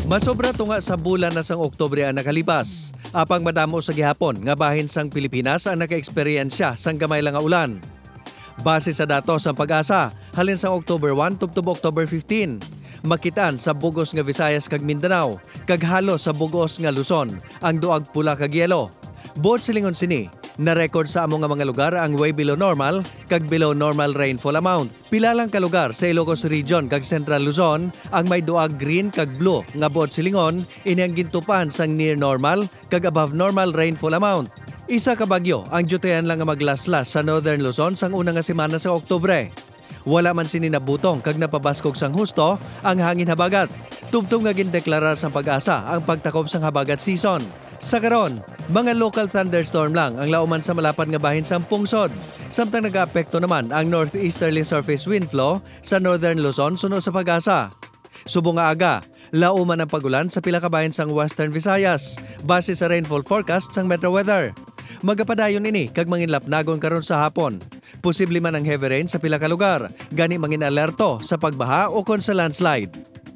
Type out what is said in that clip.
Masobra tunga sa bulan na sang Oktubre ang nakalipas. Apang madamo sa gihapon nga bahin sang Pilipinas ang naka-eksperyensya sang gamay lang nga ulan. Base sa datos sang Pag-asa, halin sang October 1 tubtob October 15, makitaan sa bugos nga Visayas kag Mindanao, kag halos sa bugos nga Luzon ang duag pula kag yelo. Buot silingon sini, na-record sa among nga mga lugar ang way below normal kag below normal rainfall amount. Pila lang ka lugar sa Ilocos Region kag Central Luzon ang may duag green kag blue nga buot silingon ini ang gintupan sang near normal kag above normal rainfall amount. Isa ka bagyo ang dutayan lang nga maglaslas sa Northern Luzon sang una nga semana sa Oktubre. Wala man sini nabutong kag napabaskog sang husto ang hangin habagat. Tubtong nga gindeklarar sang Pag-asa ang pagtakob sang habagat season. Sa karon, mga local thunderstorm lang ang lauman sa malapad nga bahin sang pungsod. Samtang nag-aapekto naman ang northeasterly surface wind flow sa Northern Luzon suno sa Pag-asa. Subong nga aga, lauman ang pagulan sa pila ka bahin sang Western Visayas base sa rainfall forecast sang Metro Weather. Magapadayon ini kag manginlapnagon karon sa hapon. Posible man ang heavy rain sa pila ka lugar, gani mangin alerto sa pagbaha o kon sa landslide.